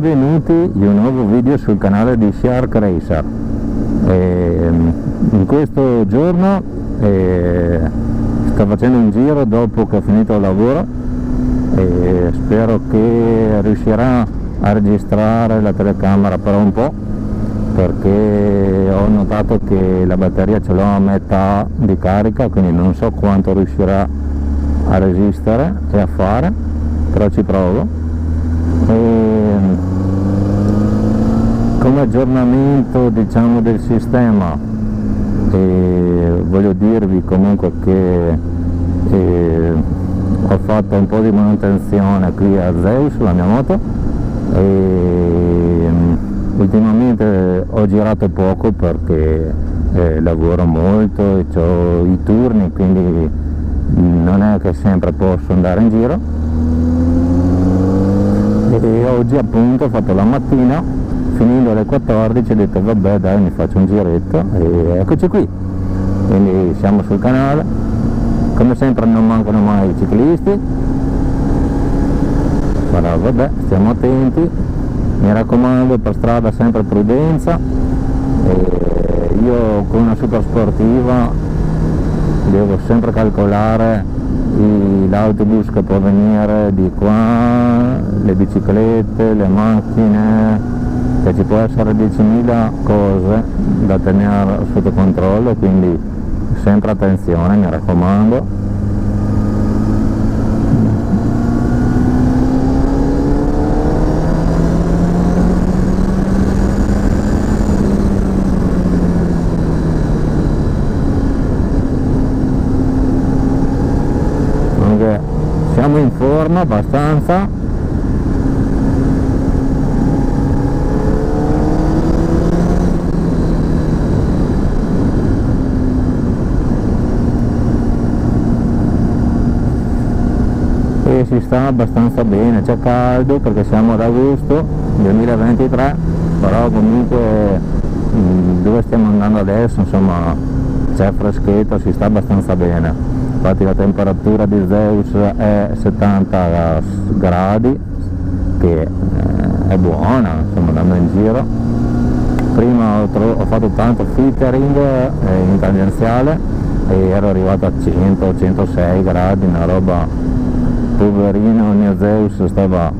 benvenuti in un nuovo video sul canale di Shark Racer. In questo giorno sto facendo un giro dopo che ho finito il lavoro e spero che riuscirà a registrare la telecamera per un po', perché ho notato che la batteria ce l'ho a metà di carica, quindi non so quanto riuscirà a resistere e a fare, però ci provo. Come aggiornamento, diciamo, del sistema, voglio dirvi comunque che ho fatto un po' di manutenzione qui a Zeus, la mia moto, e ultimamente ho girato poco perché lavoro molto e ho i turni, quindi non è che sempre posso andare in giro. E oggi appunto ho fatto la mattina, finendo alle 14, ho detto vabbè dai, mi faccio un giretto e eccoci qui. Quindi siamo sul canale, come sempre non mancano mai i ciclisti, però vabbè, stiamo attenti, mi raccomando, per strada sempre prudenza. Io con una super sportiva devo sempre calcolare l'autobus che può venire di qua, le biciclette, le macchine, che ci può essere 10.000 cose da tenere sotto controllo, quindi sempre attenzione, mi raccomando. Siamo in forma abbastanza, e si sta abbastanza bene. C'è caldo perché siamo ad agosto 2023, però comunque dove stiamo andando adesso, insomma, c'è freschetto, si sta abbastanza bene. Infatti la temperatura di Zeus è 70 gradi, che è buona, insomma, andando in giro. Prima ho fatto tanto filtering in tangenziale e ero arrivato a 100-106 gradi, una roba, poverino il mio Zeus stava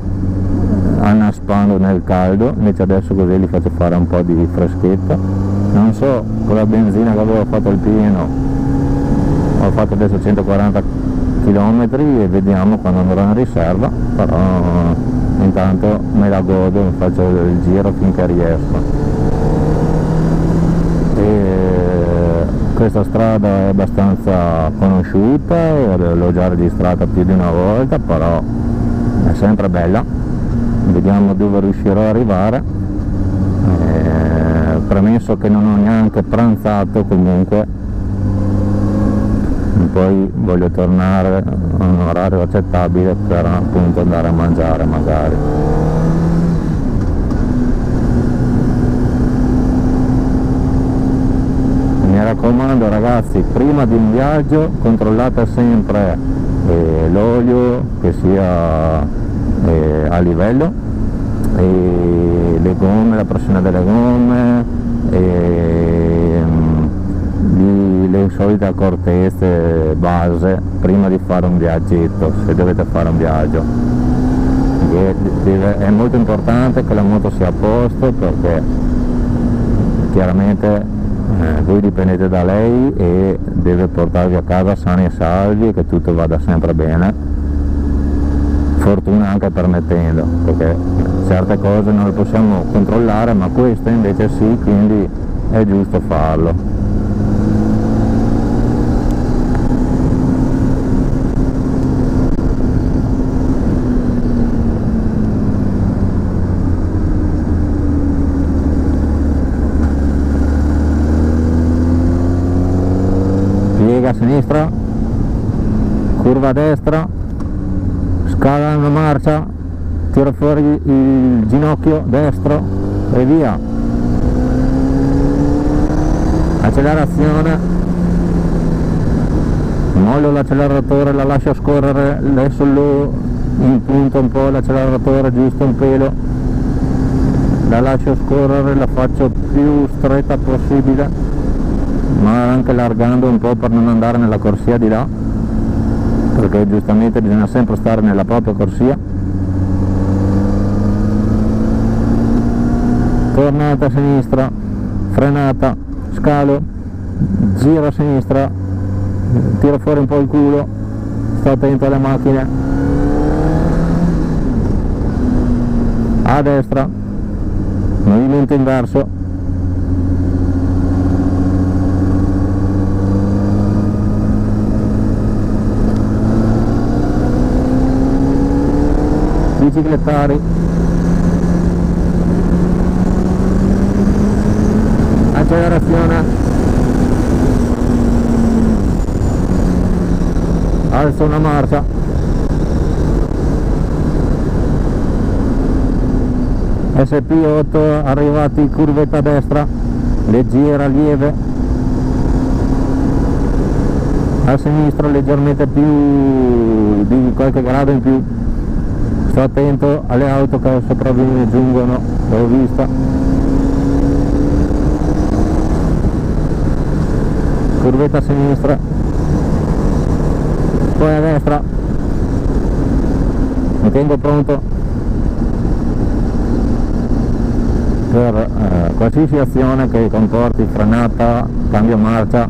annaspando nel caldo, invece adesso così gli faccio fare un po' di freschetto. Non so, con la benzina che avevo fatto il pieno, ho fatto adesso 140 km e vediamo quando andrò in riserva, però intanto me la godo, faccio il giro finché riesco. Questa strada è abbastanza conosciuta, l'ho già registrata più di una volta, però è sempre bella. Vediamo dove riuscirò ad arrivare. Premesso che non ho neanche pranzato, comunque poi voglio tornare a un orario accettabile per appunto andare a mangiare magari. Mi raccomando ragazzi, prima di un viaggio controllate sempre l'olio che sia a livello, e le gomme, la pressione delle gomme, le solite accortezze base prima di fare un viaggetto, se dovete fare un viaggio. È molto importante che la moto sia a posto, perché chiaramente voi dipendete da lei e deve portarvi a casa sani e salvi e che tutto vada sempre bene, fortuna anche permettendo, perché certe cose non le possiamo controllare, ma queste invece sì, quindi è giusto farlo. Piega a sinistra, curva a destra, scala una marcia, tira fuori il ginocchio destro e via. Accelerazione, mollo l'acceleratore, la lascio scorrere, adesso lo impunto un po' l'acceleratore, giusto un pelo, la lascio scorrere, la faccio più stretta possibile, ma anche allargando un po' per non andare nella corsia di là, perché giustamente bisogna sempre stare nella propria corsia. Tornata a sinistra, frenata, scalo, giro a sinistra, tiro fuori un po' il culo, sto attento alle macchine, a destra, movimento inverso, biciclettari, accelerazione, alzo una marcia, SP8, arrivati, curvetta a destra, leggera, lieve, a sinistra leggermente più di qualche grado in più, sto attento alle auto che sopravgiungono, l'ho vista, curvetta a sinistra, poi a destra, mi tengo pronto per qualsiasi azione che comporti frenata, cambio marcia,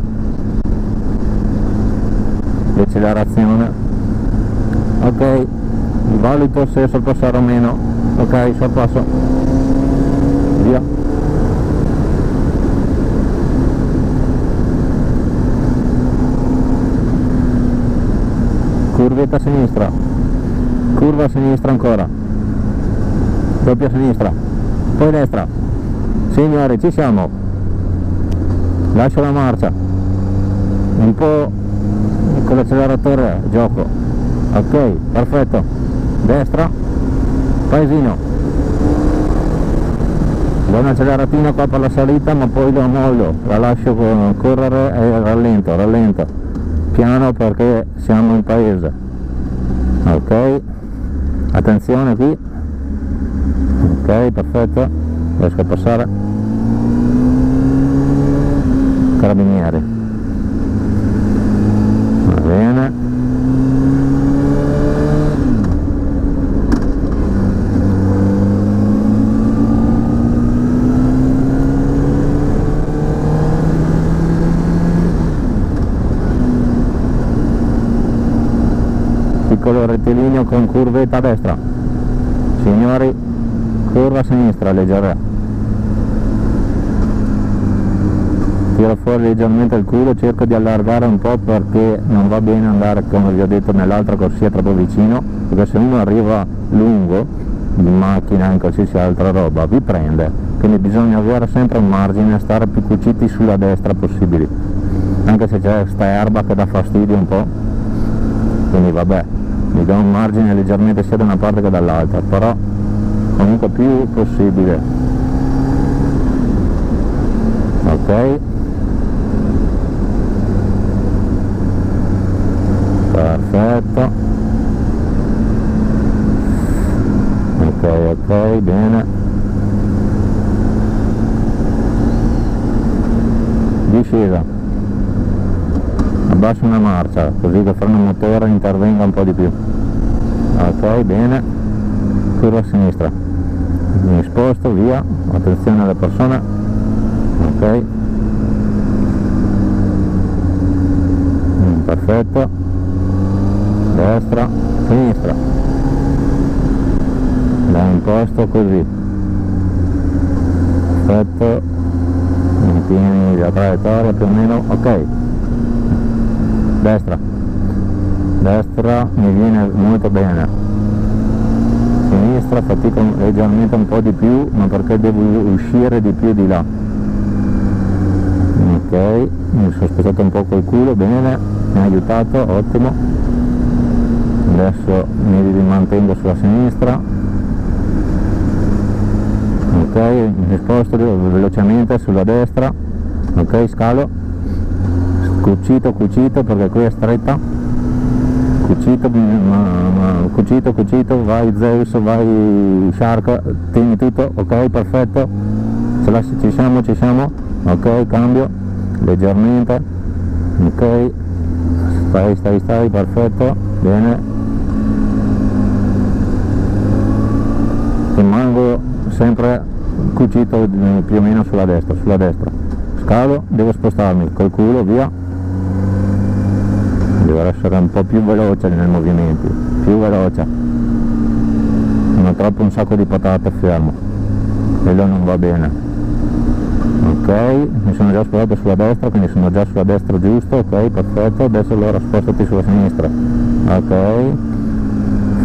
decelerazione. Ok, valuto se sorpassare o meno. Ok, sorpasso, via. Curvetta a sinistra, curva a sinistra ancora, doppia a sinistra, poi destra. Signori, ci siamo, lascio la marcia un po' con l'acceleratore, gioco. Ok, perfetto, destra, paesino, do un'acceleratina qua per la salita, ma poi lo mollo, la lascio correre e rallento piano perché siamo in paese. Ok, attenzione qui, ok, perfetto, riesco a passare. Carabinieri, va bene, piccolo rettilineo con curvetta a destra, signori, curva a sinistra leggera, tiro fuori leggermente il culo, cerco di allargare un po' perché non va bene andare, come vi ho detto, nell'altra corsia troppo vicino, perché se uno arriva lungo in macchina, in qualsiasi altra roba, vi prende, quindi bisogna avere sempre un margine, stare più cuciti sulla destra possibile, anche se c'è sta erba che dà fastidio un po', quindi vabbè, mi do un margine leggermente sia da una parte che dall'altra, però comunque più possibile. Ok, perfetto, ok, bene, discesa, abbasso una marcia così che il freno motore intervenga un po' di più. Ok, bene, curva a sinistra, mi sposto, via, attenzione alle persone. Ok, perfetto, destra, sinistra, da imposto così, perfetto, mantieni la traiettoria più o meno. Ok, destra, destra mi viene molto bene, sinistra fatico leggermente un po' di più, ma perché devo uscire di più di là. Ok, mi sono spostato un po' col culo, bene, mi ha aiutato, ottimo. Adesso mi mantengo sulla sinistra. Ok, mi sposto velocemente sulla destra. Ok, scalo, cucito perché qui è stretta, cucito, vai Zeus, vai Shark, tieni tutto, ok, perfetto, ci siamo, ok, cambio, leggermente, ok, stai, perfetto, bene, rimango sempre cucito più o meno sulla destra, scalo, devo spostarmi col culo, via, devo essere un po' più veloce nei movimenti, più veloce, non troppo un sacco di patate fermo, quello non va bene, ok, mi sono già spostato sulla destra, quindi sono già sulla destra giusto, ok, perfetto, adesso allora spostati sulla sinistra, ok,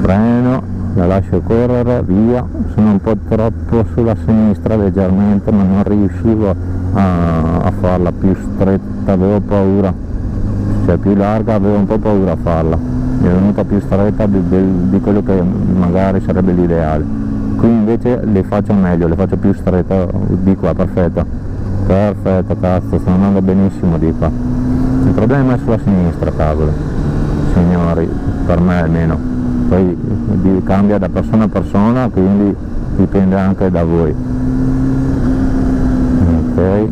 freno, la lascio correre, via, sono un po' troppo sulla sinistra leggermente, ma non riuscivo a farla più stretta, avevo paura, cioè più larga avevo un po' paura a farla, mi è venuta più stretta di quello che magari sarebbe l'ideale, qui invece le faccio meglio, le faccio più stretta di qua, perfetto, cazzo, sto andando benissimo di qua, il problema è sulla sinistra, cavolo, signori, per me almeno, poi cambia da persona a persona, quindi dipende anche da voi, ok,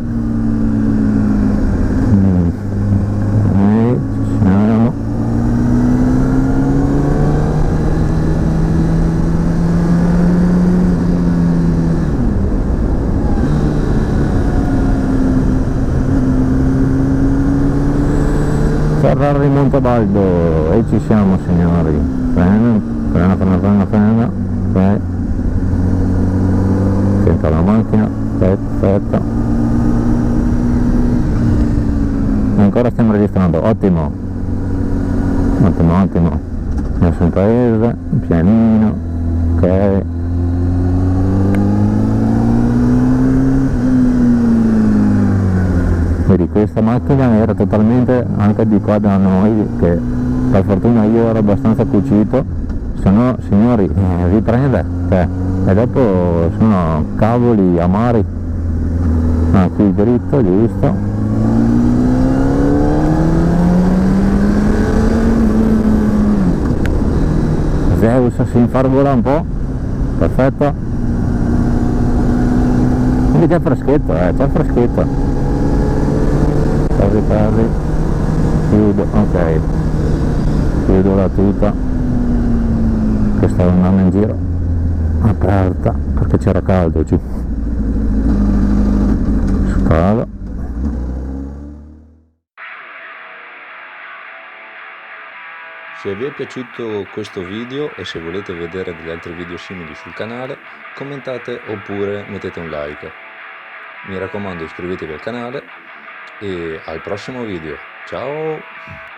ci siamo, Ferrari Montebaldo, e ci siamo signori, frena, ok, attento alla macchina, perfetto, e ancora stiamo registrando, ottimo, adesso in paese, pianino, ok, vedi questa macchina era totalmente anche di qua da noi, che per fortuna io ero abbastanza cucito, se no signori riprende, e dopo sono cavoli amari, qui dritto, giusto, Zeus si infarvola un po', perfetto, quindi c'è freschetto, ferri, chiudo, ok, chiudo la tuta che stavo andando in giro aperta perché c'era caldo giù, scalo, se vi è piaciuto questo video e se volete vedere degli altri video simili sul canale, commentate oppure mettete un like. Mi raccomando, iscrivetevi al canale e al prossimo video. Ciao!